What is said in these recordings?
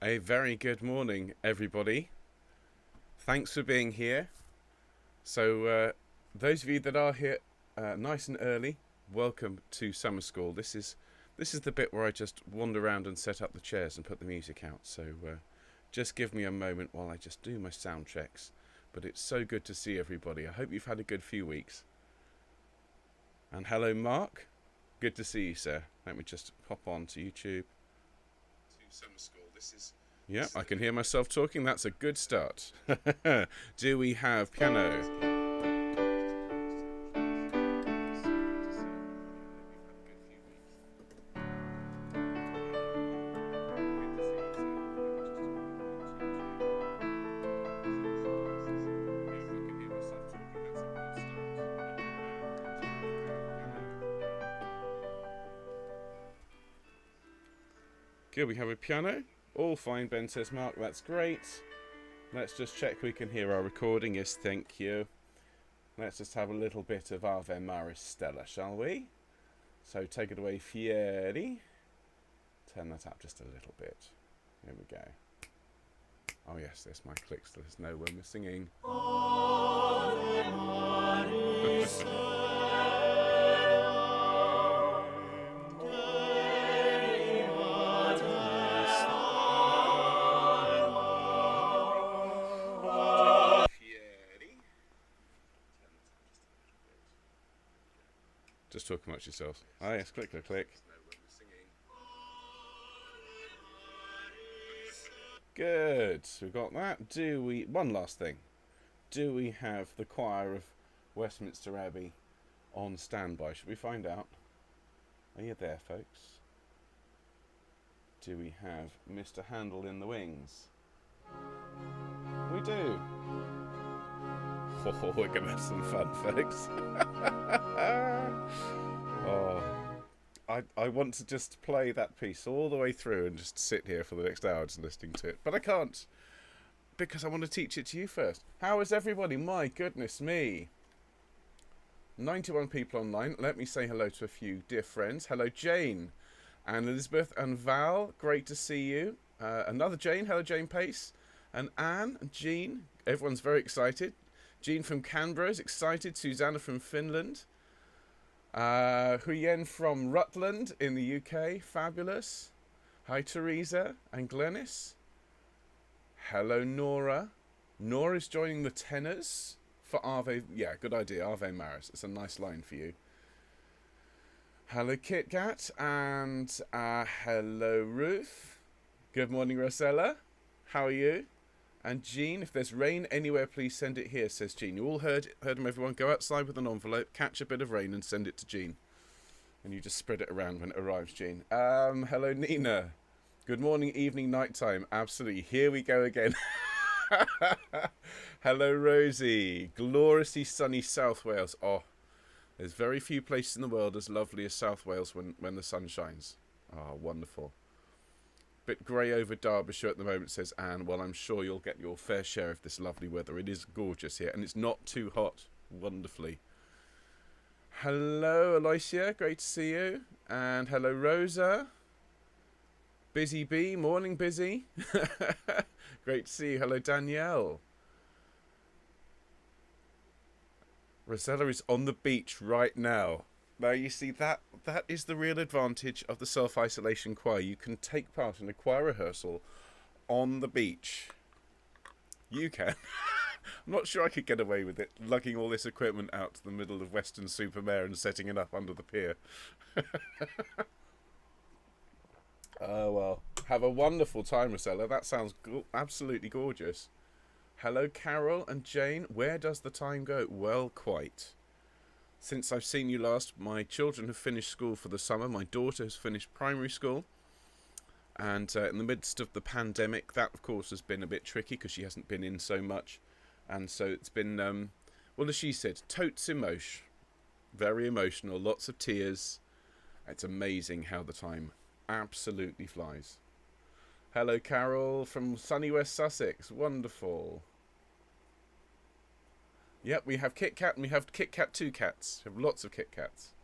A very good morning, everybody. Thanks for being here. So, those of you that are here nice and early, welcome to summer school. This is the bit where I just wander around and set up the chairs and put the music out. So, just give me a moment while I just do my sound checks. But it's so good to see everybody. I hope you've had a good few weeks. And hello, Mark. Good to see you, sir. Let me just pop on to YouTube. To summer school. Yeah, I can hear myself talking. That's a good start. Do we have piano? Good, we have a piano. All fine, Ben says. Mark, that's great. Let's just check we can hear our recording. Yes, thank you. Let's just have a little bit of Ave Maris Stella, shall we? So take it away, Fieri. Turn that up just a little bit. Here we go. Oh yes, there's my clicks to let us know when we're singing. Ave Maris Just talk amongst yourselves. Ah, yes, click, click, click. Good, we've got that. One last thing. Do we have the choir of Westminster Abbey on standby? Should we find out? Are you there, folks? Do we have Mr. Handel in the wings? We do. Oh, we're going to have some fun, folks. Oh, I want to just play that piece all the way through and just sit here for the next hour just listening to it. But I can't, because I want to teach it to you first. How is everybody? My goodness me. 91 people online. Let me say hello to a few dear friends. Hello, Jane and Elizabeth and Val. Great to see you. Another Jane. Hello, Jane Pace. And Anne and Jean. Everyone's very excited. Jean from Canberra is excited. Susanna from Finland. Huyen from Rutland in the UK. Fabulous. Hi, Teresa and Glennis. Hello, Nora. Nora's joining the tenors for Ave. Yeah, good idea. Ave Maris. It's a nice line for you. Hello, Kit Kat. And hello, Ruth. Good morning, Rosella. How are you? And Jean, if there's rain anywhere, please send it here, says Jean. You all heard him, everyone. Go outside with an envelope, catch a bit of rain and send it to Jean. And you just spread it around when it arrives, Jean. Hello, Nina. Good morning, evening, nighttime. Absolutely. Here we go again. Hello, Rosie. Gloriously sunny South Wales. Oh, there's very few places in the world as lovely as South Wales when the sun shines. Oh, wonderful. Bit grey over Derbyshire at the moment, says Anne. Well, I'm sure you'll get your fair share of this lovely weather. It is gorgeous here, and it's not too hot. Wonderfully. Hello, Aloysia. Great to see you. And hello, Rosa. Busy Bee. Morning, Busy. Great to see you. Hello, Danielle. Rosella is on the beach right now. Now, you see, that is the real advantage of the self-isolation choir. You can take part in a choir rehearsal on the beach. You can. I'm not sure I could get away with it, lugging all this equipment out to the middle of Weston-super-Mare and setting it up under the pier. Oh, well. Have a wonderful time, Rosella. That sounds absolutely gorgeous. Hello, Carol and Jane. Where does the time go? Well, quite. Since I've seen you last, my children have finished school for the summer. My daughter has finished primary school. And in the midst of the pandemic, that, of course, has been a bit tricky because she hasn't been in so much. And so it's been, well, as she said, totes emotion. Very emotional, lots of tears. It's amazing how the time absolutely flies. Hello, Carol from sunny West Sussex. Wonderful. Yep, we have Kit Kat and we have Kit Kat 2 cats. We have lots of Kit Kats.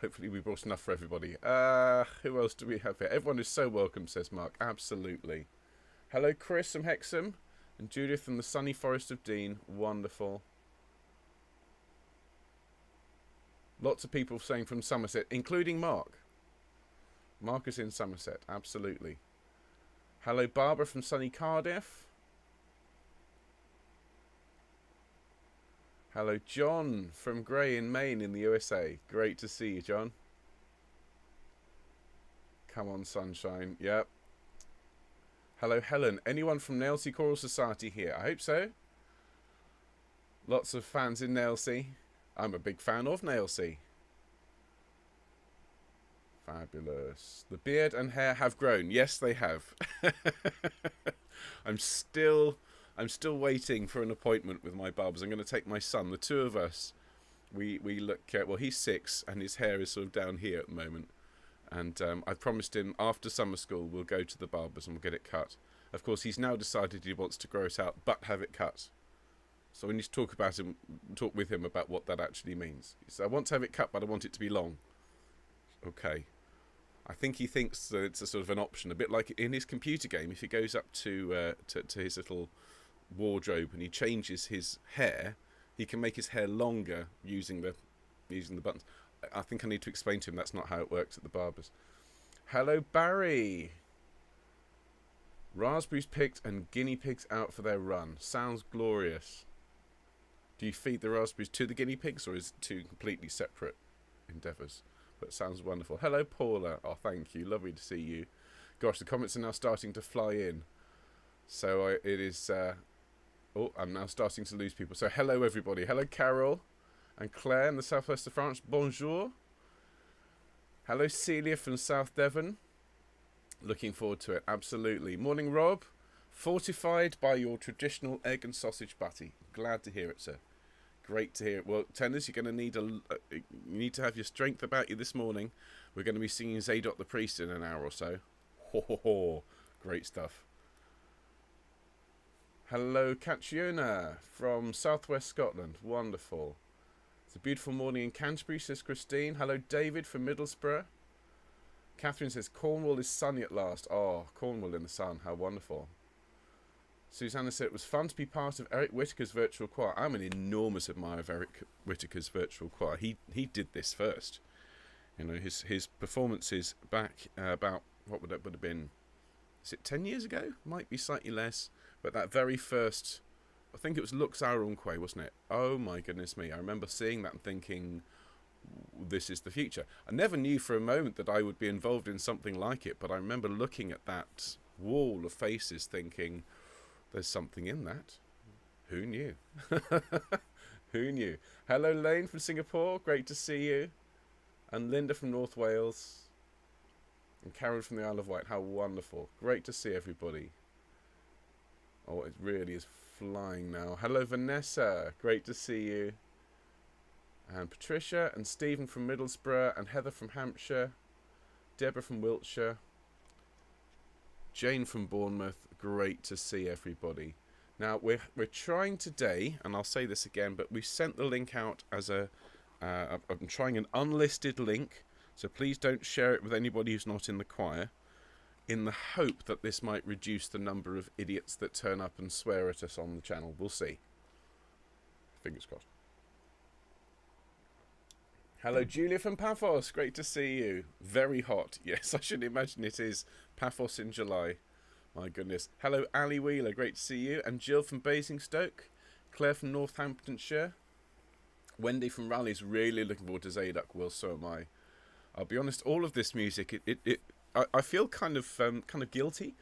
Hopefully we brought enough for everybody. Who else do we have here? Everyone is so welcome, says Mark. Absolutely. Hello, Chris from Hexham. And Judith from the sunny Forest of Dean. Wonderful. Lots of people saying from Somerset, including Mark. Mark is in Somerset, absolutely. Hello, Barbara from sunny Cardiff. Hello, John from Grey in Maine in the USA. Great to see you, John. Come on, sunshine. Yep. Hello, Helen. Anyone from Nailsea Choral Society here? I hope so. Lots of fans in Nailsea. I'm a big fan of Nailsea. Fabulous. The beard and hair have grown. Yes, they have. I'm still waiting for an appointment with my barbers. I'm going to take my son, the two of us. We look at, well, he's 6 and his hair is sort of down here at the moment. And I promised him after summer school we'll go to the barbers and we'll get it cut. Of course, he's now decided he wants to grow it out but have it cut. So we need to talk with him about what that actually means. He said, I want to have it cut, but I want it to be long. Okay. I think he thinks that it's a sort of an option, a bit like in his computer game. If he goes up to his little wardrobe and he changes his hair, he can make his hair longer using the buttons. I think I need to explain to him that's not how it works at the barbers. Hello, Barry. Raspberries picked and guinea pigs out for their run. Sounds glorious. Do you feed the raspberries to the guinea pigs, or is it two completely separate endeavours? But it sounds wonderful. Hello, Paula. Oh, thank you. Lovely to see you. Gosh, the comments are now starting to fly in. So it is... oh, I'm now starting to lose people. So hello, everybody. Hello, Carol and Claire in the southwest of France. Bonjour. Hello, Celia from South Devon. Looking forward to it. Absolutely. Morning, Rob. Fortified by your traditional egg and sausage butty. Glad to hear it, sir. Great to hear it. Well, tenors, you're going to need you need to have your strength about you this morning. We're going to be singing Zadok the Priest in an hour or so. Ho, ho, ho. Great stuff. Hello, Catriona from southwest Scotland. Wonderful. It's a beautiful morning in Canterbury, says Christine. Hello, David from Middlesbrough. Catherine says, Cornwall is sunny at last. Oh, Cornwall in the sun. How wonderful. Susanna said, it was fun to be part of Eric Whittaker's virtual choir. I'm an enormous admirer of Eric Whittaker's virtual choir. He did this first. You know, his performances back about, what would have been, is it 10 years ago? Might be slightly less. But that very first, I think it was Lux Aurunque, wasn't it? Oh my goodness me. I remember seeing that and thinking, this is the future. I never knew for a moment that I would be involved in something like it, but I remember looking at that wall of faces thinking, there's something in that. Who knew? Who knew? Hello, Lane from Singapore. Great to see you. And Linda from North Wales. And Karen from the Isle of Wight. How wonderful. Great to see everybody. Oh, it really is flying now. Hello, Vanessa. Great to see you. And Patricia and Stephen from Middlesbrough and Heather from Hampshire. Deborah from Wiltshire. Jane from Bournemouth. Great to see everybody. Now, we're trying today, and I'll say this again, but we sent the link out as I'm trying an unlisted link, so please don't share it with anybody who's not in the choir, in the hope that this might reduce the number of idiots that turn up and swear at us on the channel. We'll see. Fingers crossed. Hello, Julia from Paphos. Great to see you. Very hot. Yes, I should imagine it is Paphos in July. My goodness. Hello, Ali Wheeler. Great to see you. And Jill from Basingstoke. Claire from Northamptonshire. Wendy from Raleigh. Really looking forward to Zadok. Well, so am I. I'll be honest, all of this music, I feel kind of guilty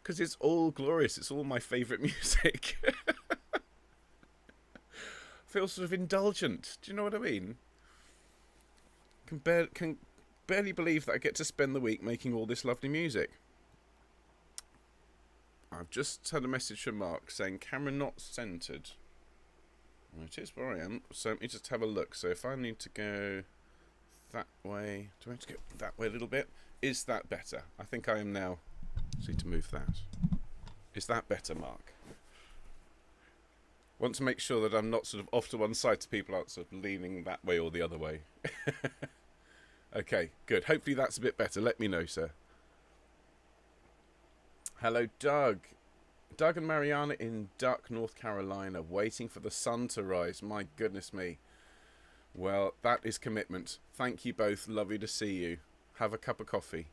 because it's all glorious. It's all my favourite music. I feel sort of indulgent. Do you know what I mean? Can barely believe that I get to spend the week making all this lovely music. I've just had a message from Mark saying camera not centred. Well, it is where I am. So let me just have a look. So if I need to go that way, do I have to go that way a little bit? Is that better? I think I am now. Just need to move that. Is that better, Mark? Want to make sure that I'm not sort of off to one side so people aren't sort of leaning that way or the other way. Okay, good. Hopefully that's a bit better. Let me know, sir. Hello, Doug. Doug and Mariana in Duck, North Carolina, waiting for the sun to rise. My goodness me. Well, that is commitment. Thank you both. Lovely to see you. Have a cup of coffee.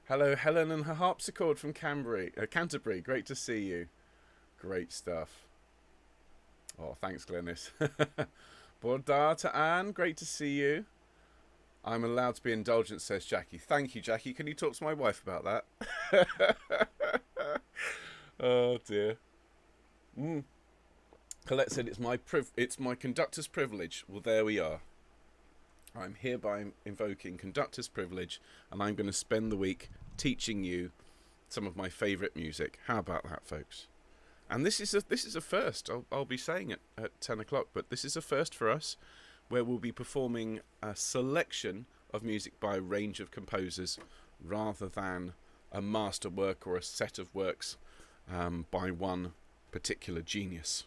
Hello, Helen and her harpsichord from Canterbury. Great to see you. Great stuff. Oh, thanks, Glennis. Bordar to Anne. Great to see you. I'm allowed to be indulgent, says Jackie. Thank you, Jackie. Can you talk to my wife about that? Oh, dear. Colette said it's my conductor's privilege. Well, there we are. I'm hereby invoking conductor's privilege, and I'm going to spend the week teaching you some of my favourite music. How about that, folks? And this is a first. I'll be saying it at 10 o'clock, but this is a first for us, where we'll be performing a selection of music by a range of composers, rather than a masterwork or a set of works by one particular genius.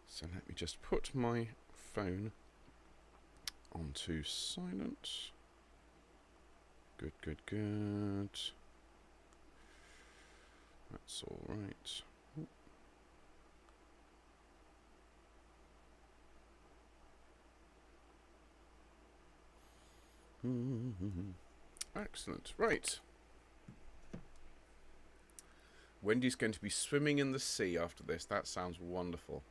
So let me just put my phone onto silent. Good, good, good. That's all right. Excellent. Right. Wendy's going to be swimming in the sea after this. That sounds wonderful.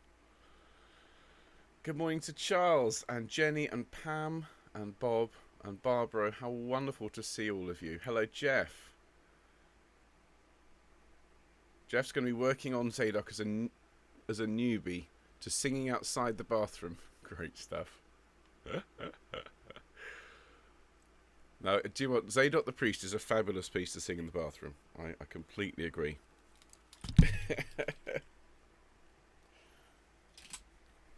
Good morning to Charles and Jenny and Pam and Bob and Barbara. How wonderful to see all of you. Hello, Jeff. Jeff's going to be working on Zadok as a newbie to singing outside the bathroom. Great stuff. Now, do you want Zadok the Priest is a fabulous piece to sing in the bathroom. I completely agree.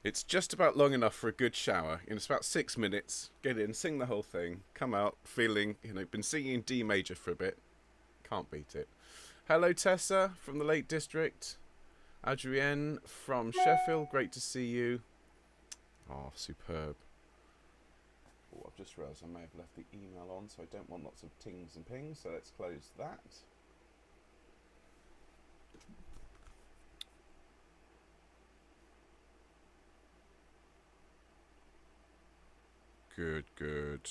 It's just about long enough for a good shower. It's about 6 minutes. Get in, sing the whole thing, come out feeling, been singing in D major for a bit. Can't beat it. Hello, Tessa from the Lake District. Adrienne from Sheffield, great to see you. Oh, superb. Oh, I've just realised I may have left the email on, so I don't want lots of tings and pings, so let's close that. Good, good.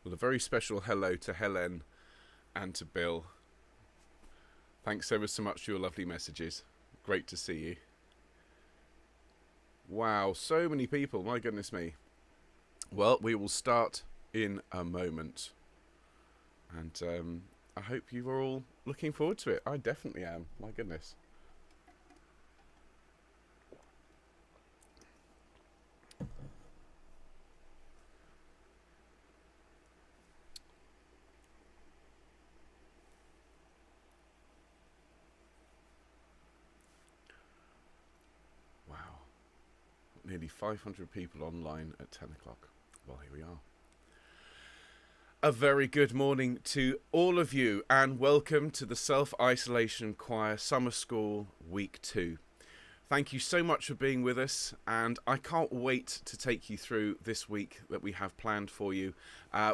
Well, a very special hello to Helen and to Bill. Thanks ever so much for your lovely messages. Great to see you. Wow, so many people. My goodness me. Well, we will start in a moment. And I hope you are all looking forward to it. I definitely am. My goodness. Wow. Nearly 500 people online at 10 o'clock. Well, here we are. A very good morning to all of you, and welcome to the Self-Isolation Choir Summer School Week 2. Thank you so much for being with us, and I can't wait to take you through this week that we have planned for you.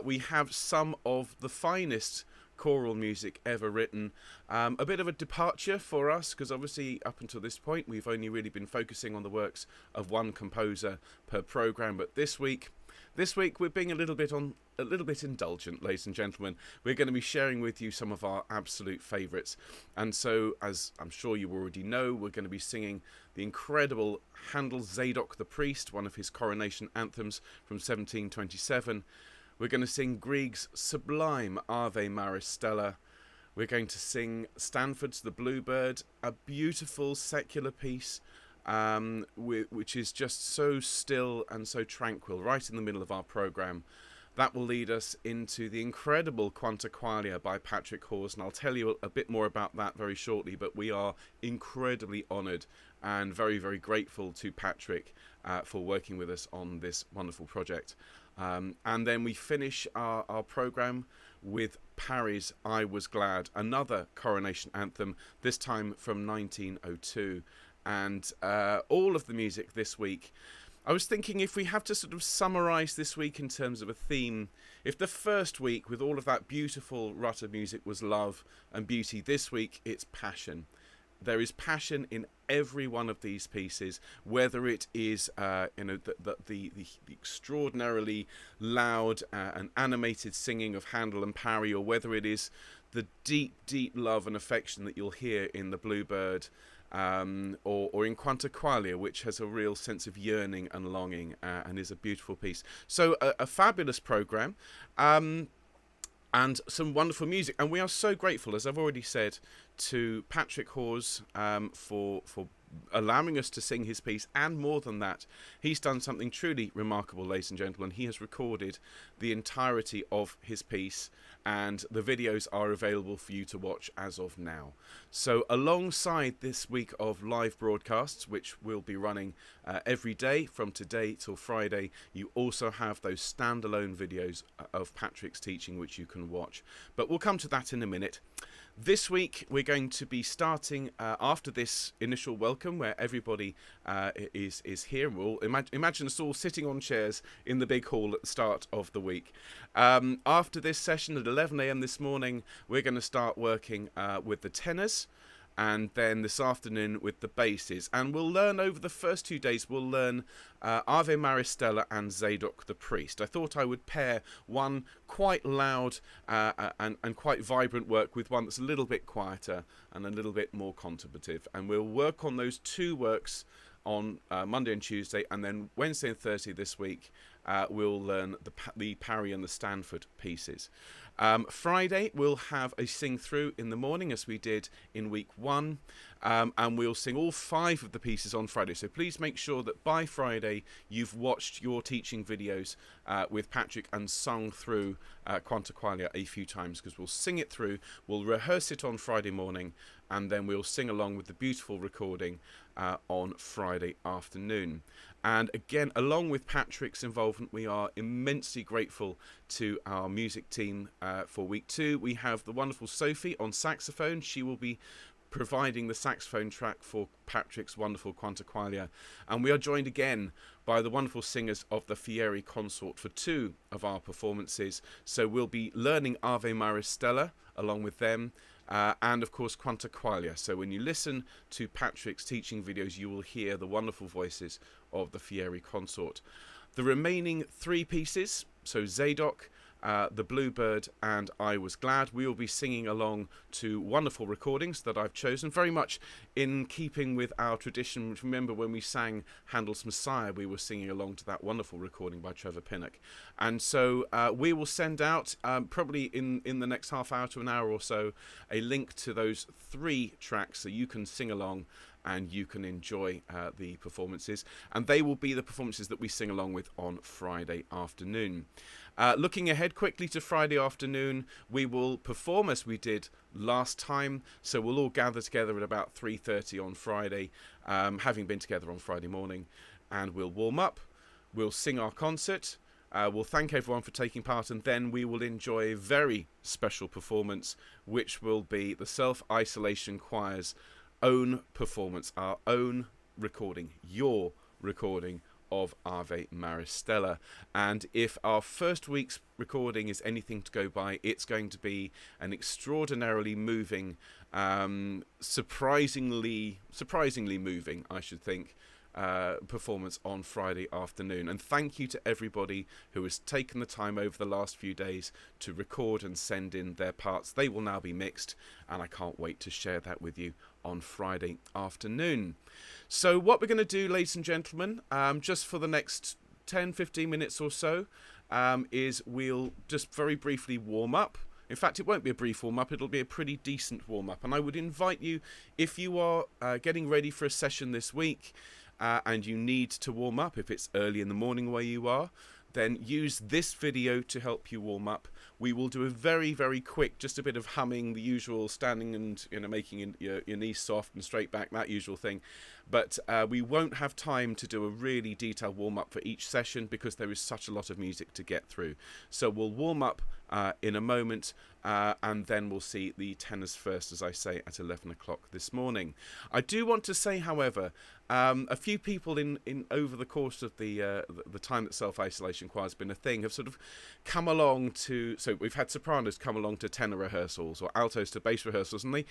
We have some of the finest choral music ever written. A bit of a departure for us, because obviously up until this point we've only really been focusing on the works of one composer per programme, but this week we're being a little bit indulgent, ladies and gentlemen. We're going to be sharing with you some of our absolute favourites. And so, as I'm sure you already know, we're going to be singing the incredible Handel's Zadok the Priest, one of his coronation anthems from 1727. We're going to sing Grieg's sublime Ave Maris Stella. We're going to sing Stanford's The Bluebird, a beautiful secular piece, which is just so still and so tranquil, right in the middle of our programme. That will lead us into the incredible Quanta Qualia by Patrick Hawes, and I'll tell you a bit more about that very shortly, but we are incredibly honoured and very, very grateful to Patrick for working with us on this wonderful project. And then we finish our programme with Parry's I Was Glad, another coronation anthem, this time from 1902. And all of the music this week, I was thinking, if we have to sort of summarise this week in terms of a theme, if the first week with all of that beautiful rut of music was love and beauty, this week it's passion. There is passion in every one of these pieces, whether it is the extraordinarily loud and animated singing of Handel and Parry, or whether it is the deep, deep love and affection that you'll hear in the Bluebird, or in Quanta Qualia, which has a real sense of yearning and longing, and is a beautiful piece. So a fabulous programme, and some wonderful music. And we are so grateful, as I've already said, to Patrick Hawes for allowing us to sing his piece, and more than that, he's done something truly remarkable, ladies and gentlemen. He has recorded the entirety of his piece, and the videos are available for you to watch as of now. So alongside this week of live broadcasts, which will be running every day from today till Friday, you also have those standalone videos of Patrick's teaching which you can watch. But we'll come to that in a minute. This week we're going to be starting after this initial welcome, where everybody is here. We'll imagine us all sitting on chairs in the big hall at the start of the week. After this session at 11 a.m. this morning, we're going to start working with the tenors, and then this afternoon with the basses. And we'll learn over the first 2 days, we'll learn Ave Maris Stella and Zadok the Priest. I thought I would pair one quite loud and quite vibrant work with one that's a little bit quieter and a little bit more contemplative. And we'll work on those two works on Monday and Tuesday, and then Wednesday and Thursday this week we'll learn the Parry and the Stanford pieces. Friday we'll have a sing through in the morning, as we did in week 1, and we'll sing all 5 of the pieces on Friday. So please make sure that by Friday you've watched your teaching videos with Patrick and sung through Quanta Qualia a few times, because we'll sing it through, we'll rehearse it on Friday morning, and then we'll sing along with the beautiful recording on Friday afternoon. And again, along with Patrick's involvement, we are immensely grateful to our music team for week 2. We have the wonderful Sophie on saxophone. She will be providing the saxophone track for Patrick's wonderful Quanta Qualia. And we are joined again by the wonderful singers of the Fieri Consort for 2 of our performances. So we'll be learning Ave Maris Stella along with them, and of course Quanta Qualia. So when you listen to Patrick's teaching videos, you will hear the wonderful voices of the Fieri Consort. The remaining 3 pieces, so Zadok, the Bluebird and I Was Glad, we will be singing along to wonderful recordings that I've chosen, very much in keeping with our tradition. Remember when we sang Handel's Messiah, we were singing along to that wonderful recording by Trevor Pinnock. And so we will send out, probably in the next half hour to an hour or so, a link to those 3 tracks so you can sing along and you can enjoy the performances. And they will be the performances that we sing along with on Friday afternoon. Looking ahead quickly to Friday afternoon, we will perform as we did last time. So we'll all gather together at about 3:30 on Friday, having been together on Friday morning, and we'll warm up, we'll sing our concert, we'll thank everyone for taking part, and then we will enjoy a very special performance, which will be the Self-Isolation Choir's own performance, our own recording, your recording of Ave Maris Stella. And if our first week's recording is anything to go by, it's going to be an extraordinarily moving, surprisingly moving, I should think, performance on Friday afternoon. And thank you to everybody who has taken the time over the last few days to record and send in their parts. They will now be mixed, and I can't wait to share that with you on Friday afternoon. So what we're going to do, ladies and gentlemen, just for the next 10-15 minutes or so, is we'll just very briefly warm up. In fact, it won't be a brief warm-up, it'll be a pretty decent warm-up. And I would invite you, if you are getting ready for a session this week, and you need to warm up, if it's early in the morning where you are, then use this video to help you warm up. We will do a very, very quick, just a bit of humming, the usual standing and making your knees soft and straight back, that usual thing. But we won't have time to do a really detailed warm-up for each session because there is such a lot of music to get through. So we'll warm up in a moment, and then we'll see the tenors first, as I say, at 11 o'clock this morning. I do want to say, however, a few people in over the course of the time that self-isolation choir has been a thing have sort of come along to, so we've had sopranos come along to tenor rehearsals or altos to bass rehearsals, and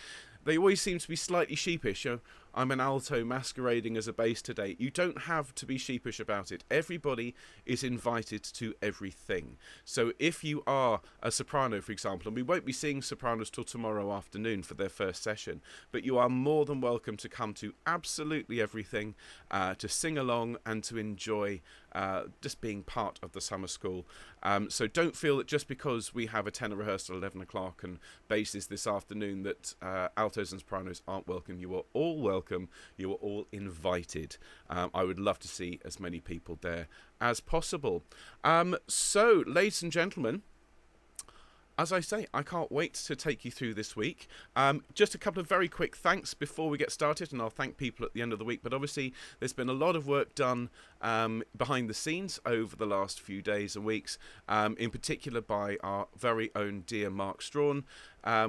they always seem to be slightly sheepish. You know, I'm an alto masquerading as a bass today. You don't have to be sheepish about it. Everybody is invited to everything. So if you are a soprano, for example, and we won't be seeing sopranos till tomorrow afternoon for their first session, but you are more than welcome to come to absolutely everything, to sing along and to enjoy just being part of the summer school. So don't feel that just because we have a tenor rehearsal at 11 o'clock and basses this afternoon that altos and sopranos aren't welcome. You are all welcome. You are all invited. I would love to see as many people there as possible. So, ladies and gentlemen, as I say, I can't wait to take you through this week. Just a couple of very quick thanks before we get started, and I'll thank people at the end of the week. But obviously, there's been a lot of work done behind the scenes over the last few days and weeks, in particular by our very own dear Mark Strawn,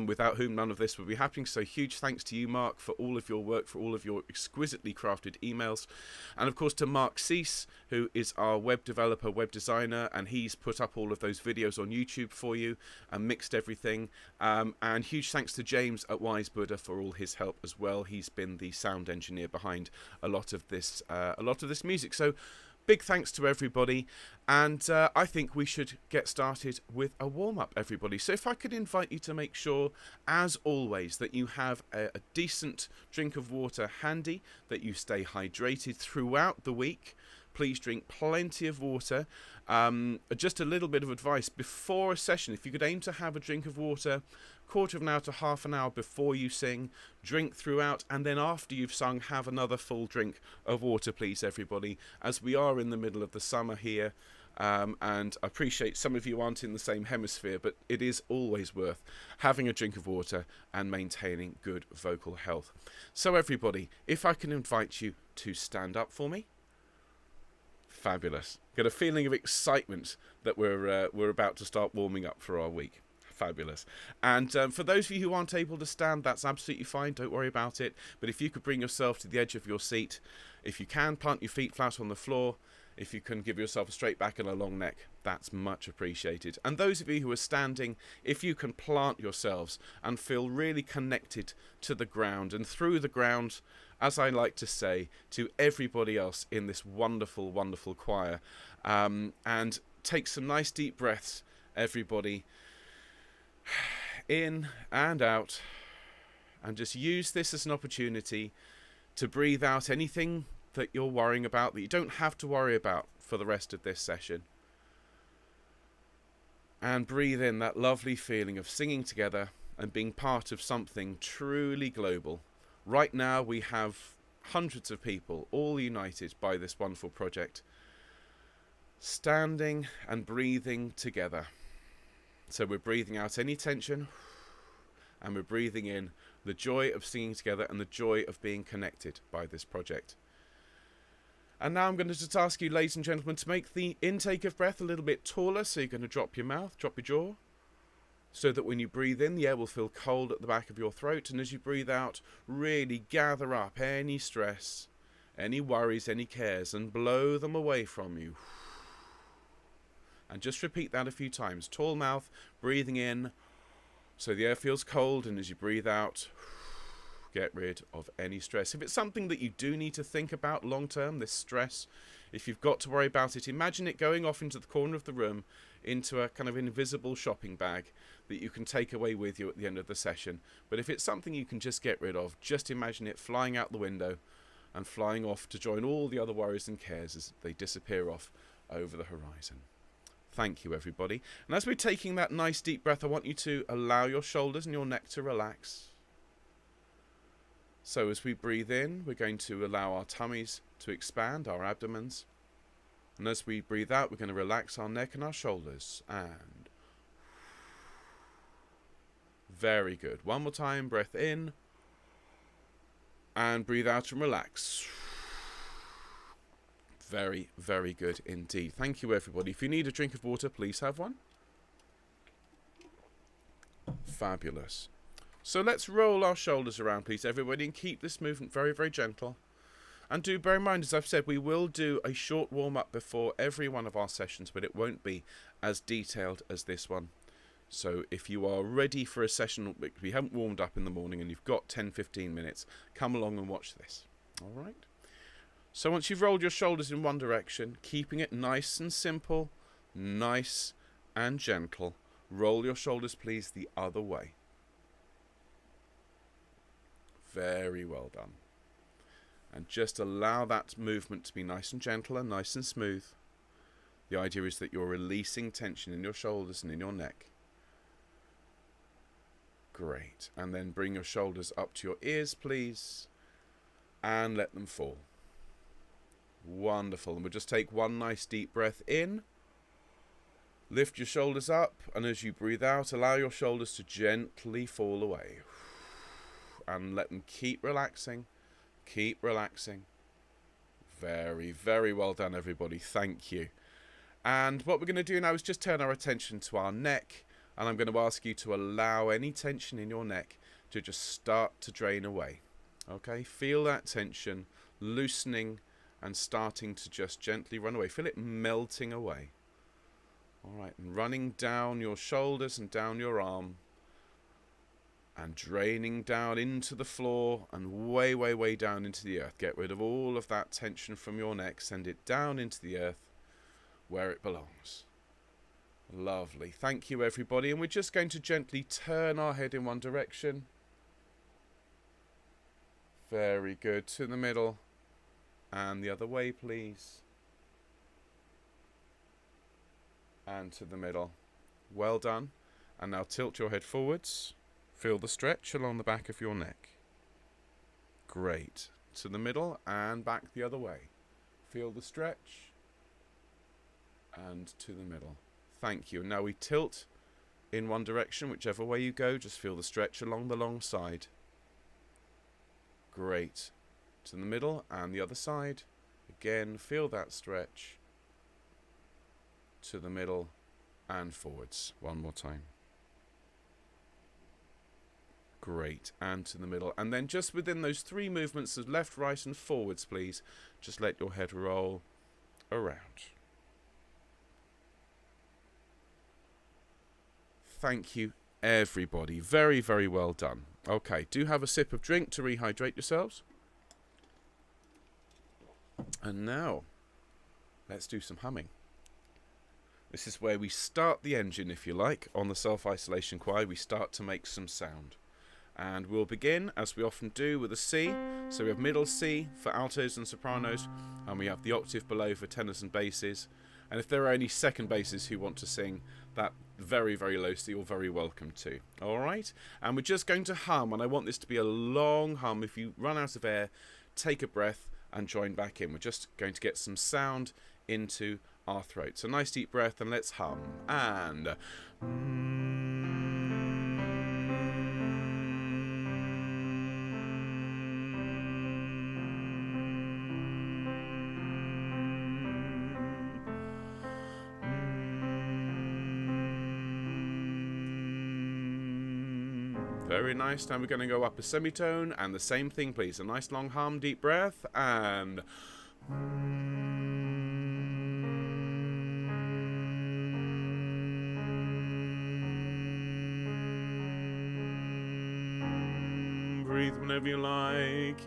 without whom none of this would be happening. So huge thanks to you, Mark, for all of your work, for all of your exquisitely crafted emails. And of course to Mark Cease, who is our web developer, web designer, and he's put up all of those videos on YouTube for you and mixed everything. And huge thanks to James at Wise Buddha for all his help as well. He's been the sound engineer behind a lot of this music. So big thanks to everybody, and I think we should get started with a warm-up, everybody. So if I could invite you to make sure, as always, that you have a decent drink of water handy, that you stay hydrated throughout the week. Please drink plenty of water. Just a little bit of advice before a session, if you could aim to have a drink of water quarter of an hour to half an hour before you sing, drink throughout, and then after you've sung, have another full drink of water, please, everybody, as we are in the middle of the summer here. And I appreciate some of you aren't in the same hemisphere, but it is always worth having a drink of water and maintaining good vocal health. So everybody, if I can invite you to stand up for me. Fabulous. Got a feeling of excitement that we're about to start warming up for our week. Fabulous. And for those of you who aren't able to stand, that's absolutely fine. Don't worry about it. But if you could bring yourself to the edge of your seat, if you can, plant your feet flat on the floor. If you can give yourself a straight back and a long neck, that's much appreciated. And those of you who are standing, if you can plant yourselves and feel really connected to the ground and through the ground, as I like to say, to everybody else in this wonderful, wonderful choir. And take some nice deep breaths, everybody. In and out. And just use this as an opportunity to breathe out anything that you're worrying about, that you don't have to worry about for the rest of this session. And breathe in that lovely feeling of singing together and being part of something truly global. Right now we have hundreds of people all united by this wonderful project, standing and breathing together. So we're breathing out any tension, and we're breathing in the joy of singing together and the joy of being connected by this project. And now I'm going to just ask you, ladies and gentlemen, to make the intake of breath a little bit taller. So you're going to drop your mouth, drop your jaw, so that when you breathe in, the air will feel cold at the back of your throat. And as you breathe out, really gather up any stress, any worries, any cares, and blow them away from you. And just repeat that a few times. Tall mouth, breathing in, so the air feels cold, and as you breathe out, get rid of any stress. If it's something that you do need to think about long term, this stress, if you've got to worry about it, imagine it going off into the corner of the room, into a kind of invisible shopping bag that you can take away with you at the end of the session. But if it's something you can just get rid of, just imagine it flying out the window and flying off to join all the other worries and cares as they disappear off over the horizon. Thank you, everybody. And as we're taking that nice deep breath, I want you to allow your shoulders and your neck to relax. So as we breathe in, we're going to allow our tummies to expand, our abdomens. And as we breathe out, we're going to relax our neck and our shoulders. And very good. One more time, breath in. And breathe out and relax. Very, very good indeed. Thank you, everybody. If you need a drink of water, please have one. Fabulous. So let's roll our shoulders around, please, everybody, and keep this movement very, very gentle. And do bear in mind, as I've said, we will do a short warm-up before every one of our sessions, but it won't be as detailed as this one. So if you are ready for a session, if you haven't warmed up in the morning and you've got 10-15 minutes, come along and watch this. All right? So once you've rolled your shoulders in one direction, keeping it nice and simple, nice and gentle, roll your shoulders, please, the other way. Very well done. And just allow that movement to be nice and gentle and nice and smooth. The idea is that you're releasing tension in your shoulders and in your neck. Great. And then bring your shoulders up to your ears, please. And let them fall. Wonderful. And we'll just take one nice deep breath in. Lift your shoulders up. And as you breathe out, allow your shoulders to gently fall away. And let them keep relaxing. Keep relaxing. Very, very well done, everybody. Thank you. And what we're going to do now is just turn our attention to our neck. And I'm going to ask you to allow any tension in your neck to just start to drain away. Okay? Feel that tension loosening and starting to just gently run away. Feel it melting away. All right. And running down your shoulders and down your arm. And draining down into the floor and way, way, way down into the earth. Get rid of all of that tension from your neck. Send it down into the earth where it belongs. Lovely. Thank you, everybody. And we're just going to gently turn our head in one direction. Very good. To the middle. And the other way, please. And to the middle. Well done. And now tilt your head forwards. Feel the stretch along the back of your neck. Great. To the middle and back the other way. Feel the stretch. And to the middle. Thank you. Now we tilt in one direction, whichever way you go. Just feel the stretch along the long side. Great. To the middle and the other side. Again, feel that stretch. To the middle and forwards. One more time. Great. And to the middle. And then just within those three movements of left, right and forwards, please, just let your head roll around. Thank you, everybody. Very, very well done. Okay, do have a sip of drink to rehydrate yourselves. And now, let's do some humming. This is where we start the engine, if you like, on the self-isolation choir. We start to make some sound. And we'll begin, as we often do, with a C. So we have middle C for altos and sopranos, and we have the octave below for tenors and basses. And if there are any second basses who want to sing that very, very low C, you're very welcome to. All right? And we're just going to hum, and I want this to be a long hum. If you run out of air, take a breath and join back in. We're just going to get some sound into our throats. So nice deep breath, and let's hum. And... Very nice. Now we're going to go up a semitone, and the same thing, please. A nice long hum, deep breath, and... Breathe whenever you like.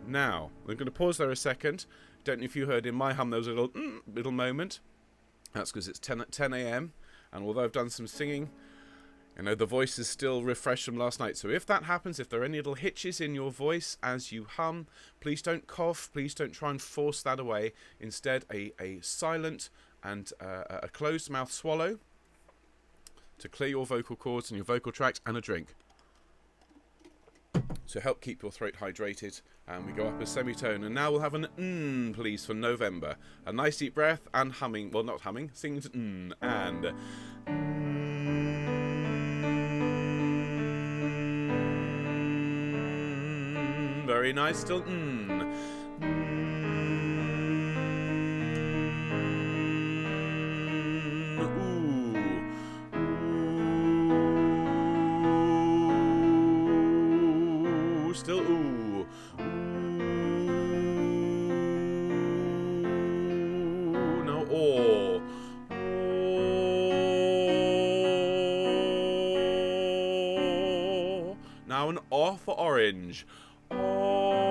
Now, we're going to pause there a second. Don't know if you heard in my hum there was a little moment. That's because it's 10 a.m. and although I've done some singing, you know, the voice is still refreshed from last night. So if that happens, if there are any little hitches in your voice as you hum, please don't cough. Please don't try and force that away. Instead, a silent and a closed mouth swallow to clear your vocal cords and your vocal tracts, and a drink to help keep your throat hydrated. And we go up a semitone, and now we'll have an please, for November. A nice deep breath and humming, well, not humming, singing to and very nice, still still ooh. Ooh. Now oh. Oh. Now an O for orange. Oh.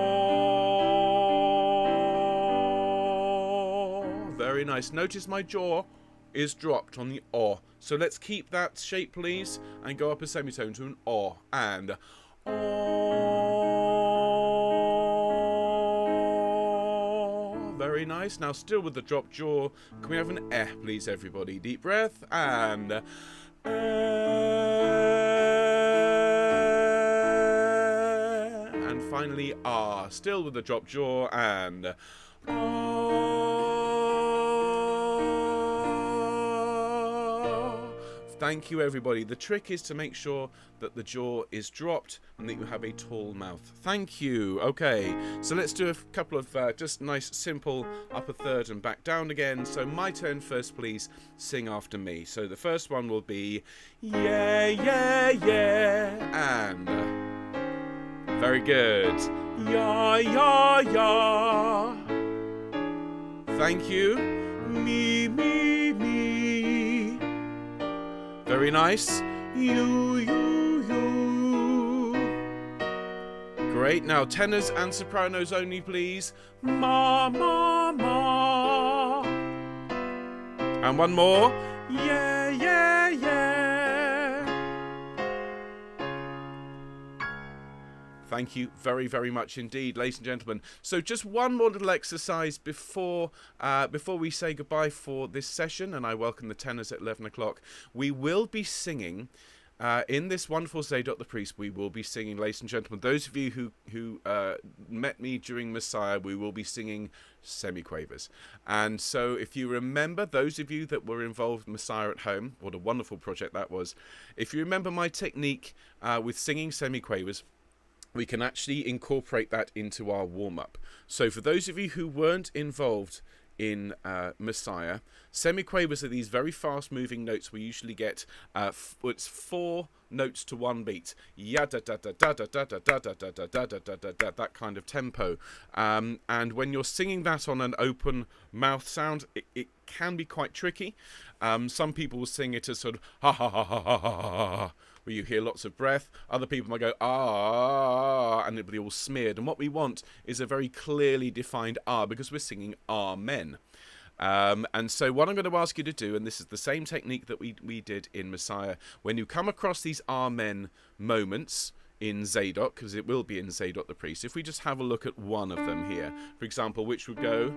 Very nice. Notice my jaw is dropped on the O. So let's keep that shape, please, and go up a semitone to an O. And O. Very nice. Now still with the dropped jaw. Can we have an E, please, everybody? Deep breath. And finally R. Still with the dropped jaw. And Thank you, everybody. The trick is to make sure that the jaw is dropped and that you have a tall mouth. Thank you. Okay, so let's do a couple of just nice, simple upper third and back down again. So my turn first, please. Sing after me. So the first one will be yeah, yeah, yeah, and very good. Ya, ya, ya. Thank you. Me, me, me. Very nice. You, you, you. Great. Now tenors and sopranos only, please. Ma, ma, ma. And one more. Yeah, yeah, yeah. Thank you very, very much indeed, ladies and gentlemen. So just one more little exercise before we say goodbye for this session, and I welcome the tenors at 11 o'clock. We will be singing, in this wonderful Zadok the Priest, we will be singing, ladies and gentlemen, those of you who met me during Messiah, we will be singing semiquavers. And so if you remember, those of you that were involved in Messiah at home, what a wonderful project that was, if you remember my technique with singing semiquavers, we can actually incorporate that into our warm-up. So for those of you who weren't involved in Messiah, semiquavers are these very fast-moving notes we usually get. It's 4 notes to 1 beat. Ya da da da da da da da da da da da da da da da, that kind of tempo. And when you're singing that on an open mouth sound, it can be quite tricky. Some people will sing it as sort of ha ha ha ha ha ha ha, where you hear lots of breath. Other people might go ah, and it'll be all smeared. And what we want is a very clearly defined ah, because we're singing amen. And so what I'm going to ask you to do, and this is the same technique that we did in Messiah, when you come across these amen moments in Zadok, because it will be in Zadok the Priest, if we just have a look at one of them here, for example, which would go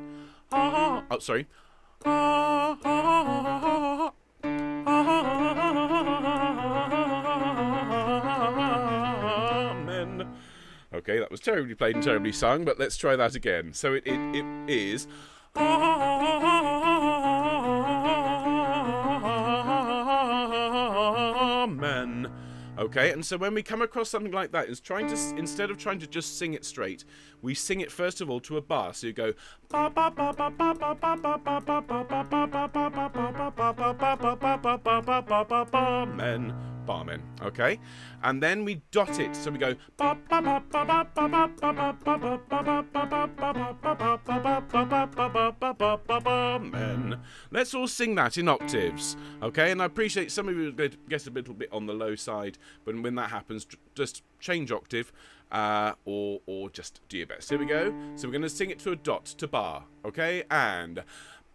ah, oh sorry, ah, ah, amen. Okay, that was terribly played and terribly sung, but let's try that again. So it is amen. Okay, and so when we come across something like that, it's trying to, instead of trying to just sing it straight, we sing it first of all to a bar. So you go amen, barmen. Okay, and then we dot it. So we go amen. Let's all sing that in octaves. Okay, and I appreciate some of you get a little bit on the low side, but when that happens, just change octave. Or just do your best. Here we go. So we're going to sing it to a dot, to bar, okay? And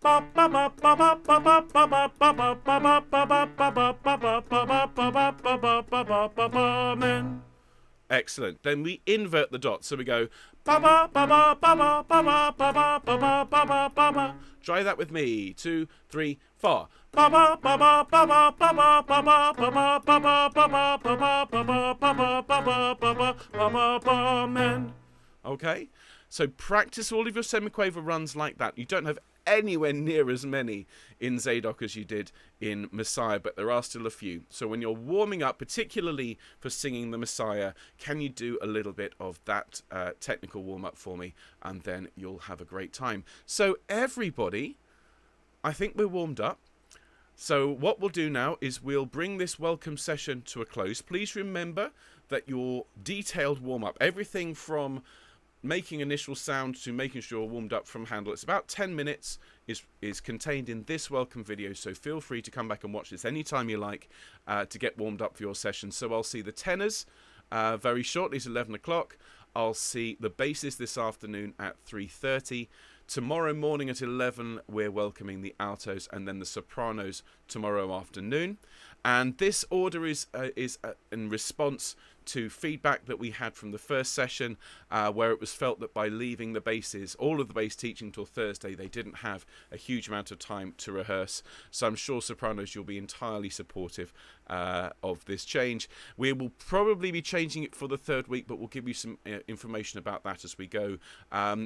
amen. Excellent. Then we invert the dot, so we go try that with me. 2, 3, 4. Amen. Okay, so practice all of your semiquaver runs like that. You don't have anywhere near as many in Zadok as you did in Messiah, but there are still a few. So when you're warming up, particularly for singing the Messiah, can you do a little bit of that technical warm-up for me, and then you'll have a great time. So everybody, I think we're warmed up. So what we'll do now is we'll bring this welcome session to a close. Please remember that your detailed warm-up, everything from making initial sound to making sure you're warmed up from handle, it's about 10 minutes, is contained in this welcome video. So feel free to come back and watch this anytime you like to get warmed up for your session. So I'll see the tenors very shortly. It's 11 o'clock. I'll see the basses this afternoon at 3:30. Tomorrow morning at 11, we're welcoming the altos and then the sopranos tomorrow afternoon. And this order is in response to feedback that we had from the first session, where it was felt that by leaving the basses, all of the bass teaching till Thursday, they didn't have a huge amount of time to rehearse. So I'm sure sopranos, you'll be entirely supportive of this change. We will probably be changing it for the third week, but we'll give you some information about that as we go,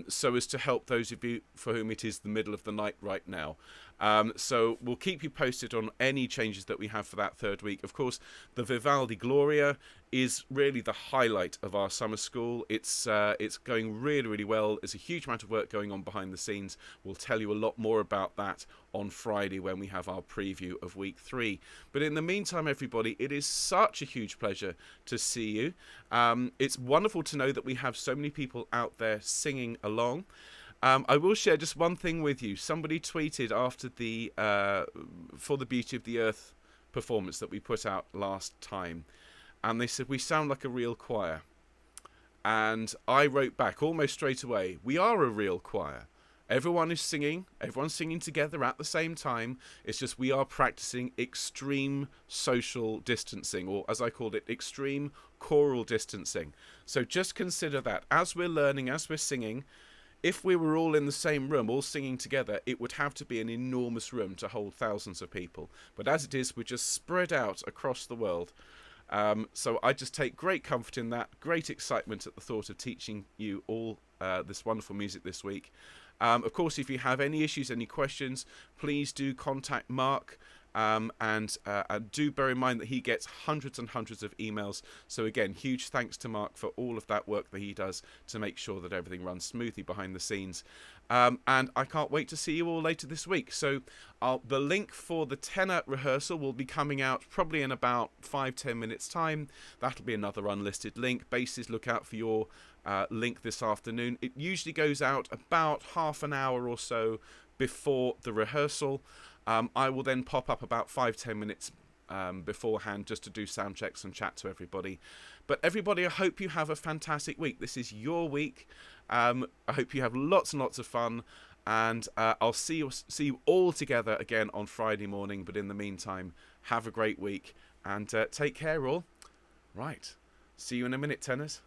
so as to help those of you for whom it is the middle of the night right now. So we'll keep you posted on any changes that we have for that third week. Of course, the Vivaldi Gloria is really the highlight of our summer school. It's going really, really well. There's a huge amount of work going on behind the scenes. We'll tell you a lot more about that on Friday when we have our preview of week 3. But in the meantime, everybody, it is such a huge pleasure to see you. It's wonderful to know that we have so many people out there singing along. I will share just one thing with you. Somebody tweeted after the For the Beauty of the Earth performance that we put out last time, and they said we sound like a real choir. And I wrote back almost straight away, we are a real choir. Everyone is singing, everyone's singing together at the same time. It's just we are practicing extreme social distancing, or as I called it, extreme choral distancing. So just consider that as we're learning, as we're singing. If we were all in the same room, all singing together, it would have to be an enormous room to hold thousands of people. But as it is, we're just spread out across the world. So I just take great comfort in that, great excitement at the thought of teaching you all this wonderful music this week. Of course, if you have any issues, any questions, please do contact Mark. And do bear in mind that he gets hundreds and hundreds of emails. So again, huge thanks to Mark for all of that work that he does to make sure that everything runs smoothly behind the scenes. And I can't wait to see you all later this week. So the link for the tenor rehearsal will be coming out probably in about 5-10 minutes time. That'll be another unlisted link. Basses, look out for your link this afternoon. It usually goes out about half an hour or so before the rehearsal. I will then pop up about 5-10 minutes beforehand just to do sound checks and chat to everybody. But everybody, I hope you have a fantastic week. This is your week. I hope you have lots and lots of fun, and I'll see you all together again on Friday morning. But in the meantime, have a great week and take care all. Right, see you in a minute, tenors.